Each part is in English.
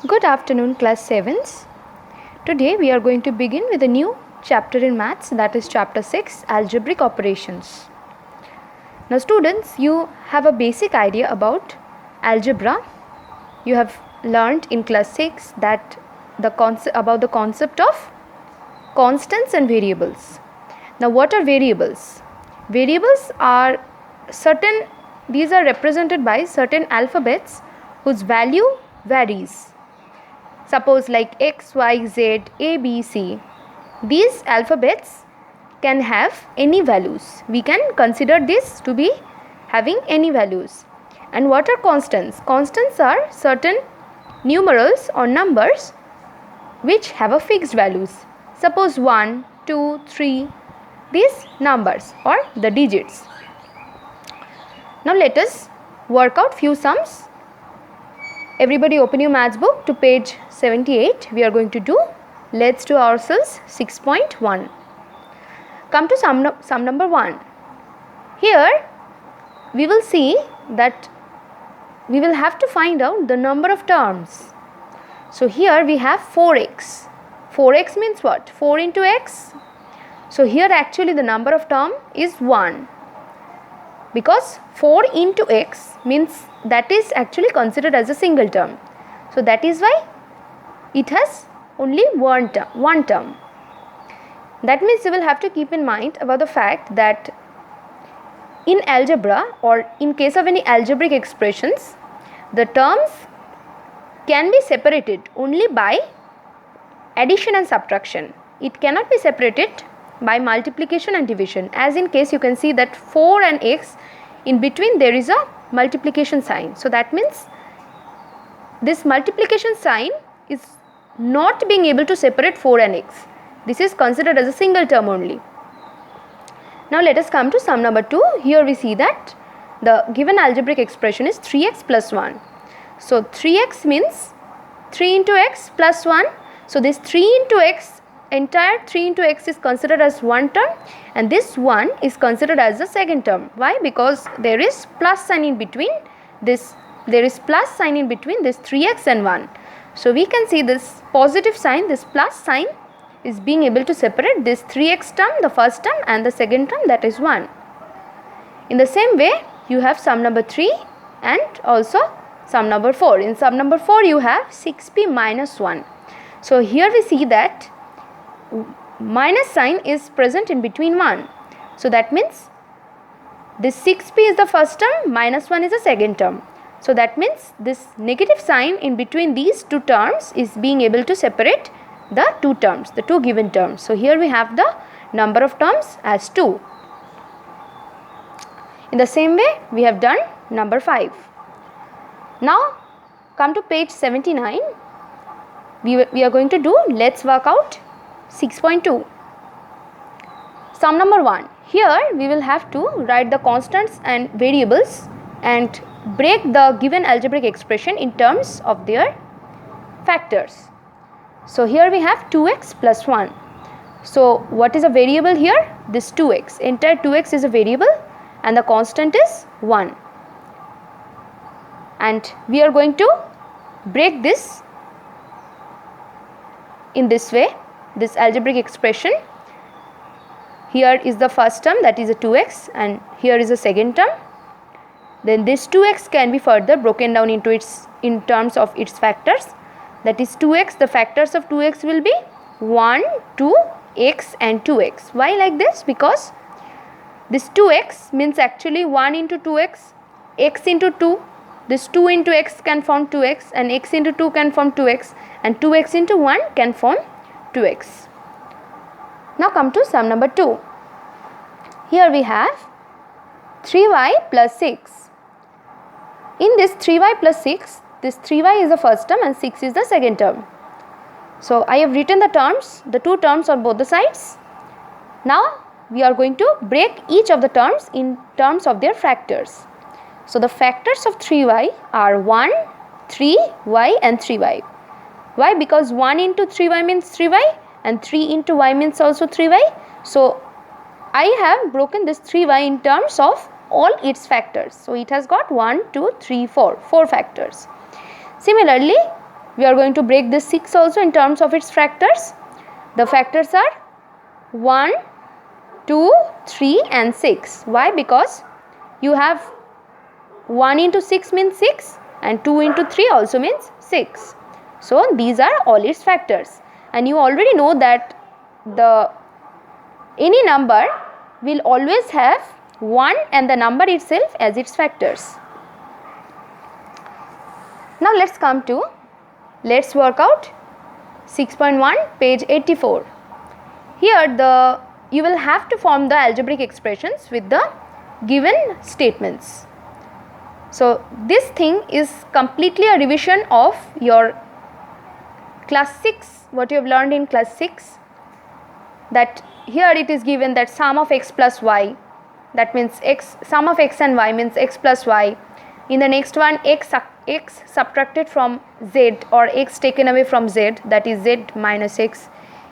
Good afternoon, class 7s. Today we are going to begin with a new chapter in maths, that is chapter 6, algebraic operations. Now students, you have a basic idea about algebra. You have learned in class 6 that about the concept of constants and variables. Now what are variables? Variables are these are represented by certain alphabets whose value varies. Suppose like X, Y, Z, A, B, C. These alphabets can have any values. We can consider this to be having any values. And what are constants? Constants are certain numerals or numbers which have a fixed values. Suppose 1, 2, 3. These numbers or the digits. Now let us work out few sums. Everybody open your maths book to page 78. We are going to do let's do ourselves 6.1. Come to sum number 1. Here we will see that we will have to find out the number of terms. So here we have 4x. 4x means what? 4 into x. So here actually the number of term is 1. Because 4 into x means that is actually considered as a single term. So that is why it has only one term. That means you will have to keep in mind about the fact that in algebra or in case of any algebraic expressions, the terms can be separated only by addition and subtraction. It cannot be separated by multiplication and division. As in case you can see that 4 and x, in between there is a multiplication sign. So that means this multiplication sign is not being able to separate 4 and x. This is considered as a single term only. Now let us come to sum number 2. Here we see that the given algebraic expression is 3x plus 1. So 3x means 3 into x plus 1. So this 3 into x, entire 3 into x is considered as one term, and this 1 is considered as the second term. Why? Because there is plus sign in between this. There is plus sign in between this 3x and 1. So we can see this positive sign, this plus sign is being able to separate this 3x term, the first term, and the second term, that is 1. In the same way, you have sum number 3 and also sum number 4. In sum number 4, you have 6p minus 1. So here we see that minus sign is present in between 1. So that means this 6p is the first term, minus 1 is the second term. So that means this negative sign in between these two terms is being able to separate the two terms, the two given terms. So here we have the number of terms as 2. In the same way, we have done number 5. Now come to page 79. We are going to do let's work out 6.2. Sum number 1. Here we will have to write the constants and variables and break the given algebraic expression in terms of their factors. So here we have 2x plus 1. So what is a variable here? This 2x. Entire 2x is a variable and the constant is 1. And we are going to break this in this way. This algebraic expression, here is the first term, that is a 2x, and here is the second term. Then this 2x can be further broken down into in terms of its factors. That is 2x, the factors of 2x will be 1, 2, x and 2x. Why like this? Because this 2x means actually 1 into 2x, x into 2. This 2 into x can form 2x, and x into 2 can form 2x, and 2x into 1 can form 2x. Now come to sum number 2. Here we have 3y plus 6. In this 3y plus 6, this 3y is the first term and 6 is the second term. So I have written the terms, the two terms on both the sides. Now we are going to break each of the terms in terms of their factors. So the factors of 3y are 1, 3y and 3y. Why? Because 1 into 3y means 3y and 3 into y means also 3y. So I have broken this 3y in terms of all its factors. So it has got 1, 2, 3, 4 factors. Similarly, we are going to break this 6 also in terms of its factors. The factors are 1, 2, 3 and 6. Why? Because you have 1 into 6 means 6 and 2 into 3 also means 6. So these are all its factors, and you already know that any number will always have 1 and the number itself as its factors. Now let's work out 6.1 page 84. Here you will have to form the algebraic expressions with the given statements. So this thing is completely a revision of your class 6, what you have learned in class 6, that here it is given that sum of x plus y, that means sum of x and y means x plus y. In the next one, x subtracted from z or x taken away from z, that is z minus x.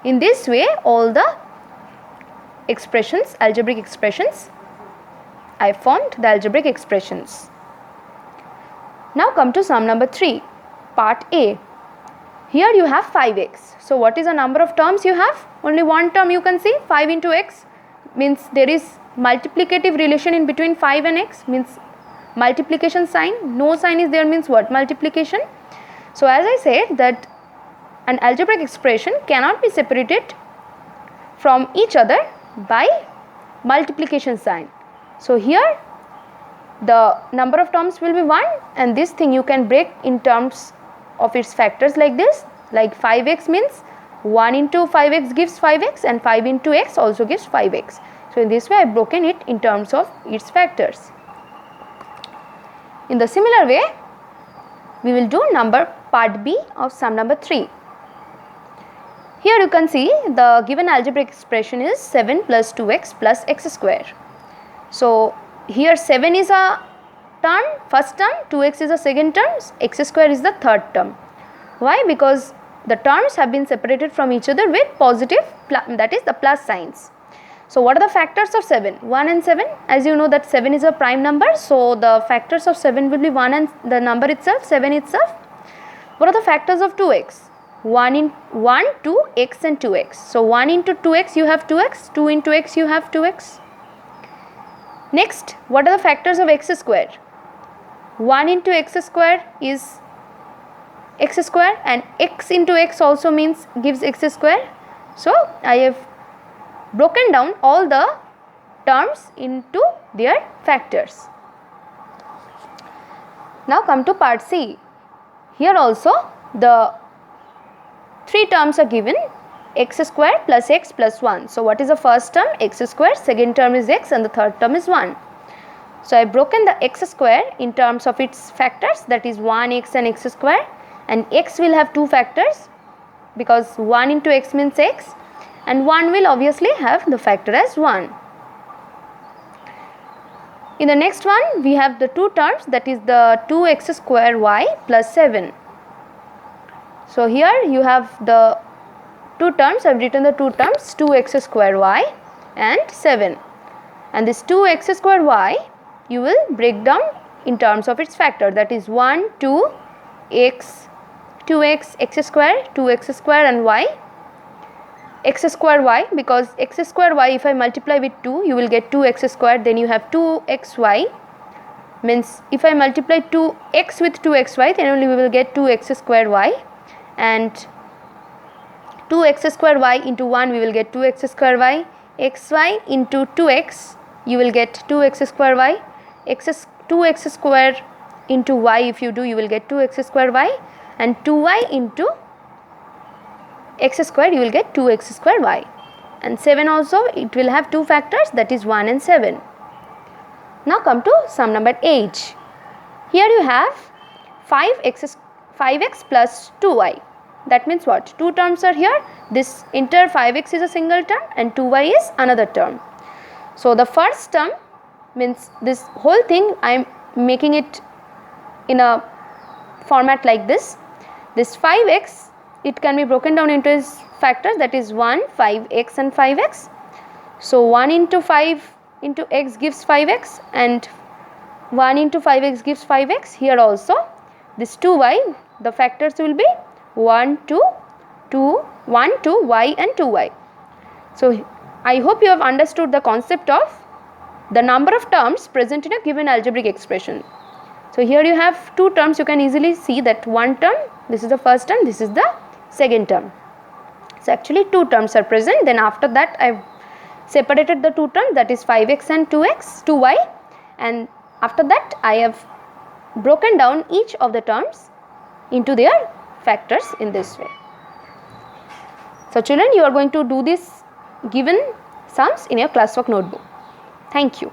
In this way all the expressions, algebraic expressions, I formed the algebraic expressions. Now come to sum number 3, part A. Here you have 5x. So what is the number of terms you have? Only one term you can see, 5 into x, means there is multiplicative relation in between 5 and x, means multiplication sign. No sign is there means what? Multiplication. So as I said that an algebraic expression cannot be separated from each other by multiplication sign. So here the number of terms will be 1, and this thing you can break in terms of its factors like this, like 5x means 1 into 5x gives 5x and 5 into x also gives 5x. So in this way I have broken it in terms of its factors. In the similar way we will do part B of sum number 3. Here you can see the given algebraic expression is 7 plus 2x plus x square. So here 7 is a term, first term, 2x is a second term, x square is the third term. Why? Because the terms have been separated from each other with positive, that is the plus signs. So what are the factors of 7? 1 and 7. As you know that 7 is a prime number, so the factors of 7 will be 1 and the number itself, 7 itself. What are the factors of 2x? 1, 2, x and 2x. So 1 into 2x you have 2x, 2 into x you have 2x. Next, what are the factors of x square? 1 into x square is x square, and x into x also means gives x square. So I have broken down all the terms into their factors. Now come to part C. Here also the 3 terms are given, x square plus x plus 1. So what is the first term? X square, second term is x and the third term is 1. So I have broken the x square in terms of its factors, that is 1x and x square, and x will have 2 factors because 1 into x means x, and 1 will obviously have the factor as 1. In the next one we have the 2 terms, that is the 2x square y plus 7. So here you have the 2 terms, I have written the 2 terms, 2x square y and 7, and this 2x square y you will break down in terms of its factor, that is 1, 2, x, 2x, x square, 2x square and y, x square y, because x square y if I multiply with 2 you will get 2x square, then you have 2xy, means if I multiply 2x with 2xy then only we will get 2x square y, and 2x square y into 1 we will get 2x square y, xy into 2x you will get 2x square y, 2x square into y if you do you will get 2x square y, and 2y into x square you will get 2x square y, and 7 also it will have 2 factors, that is 1 and 7. Now come to sum number 8. Here you have 5x plus 2y. That means what? 2 terms are here. This entire 5x is a single term and 2y is another term. So the first term means this whole thing I am making it in a format like this. This 5x, it can be broken down into its factors, that is 1, 5x and 5x. So 1 into 5 into x gives 5x and 1 into 5x gives 5x. Here also this 2y, the factors will be 1, 2, 2, 1, 2, y and 2y. So I hope you have understood the concept of the number of terms present in a given algebraic expression. So here you have two terms, you can easily see that one term, this is the first term, this is the second term. So actually two terms are present, then after that I have separated the two terms, that is 5x and 2y, and after that I have broken down each of the terms into their factors in this way. So children, you are going to do this given sums in your classwork notebook. Thank you.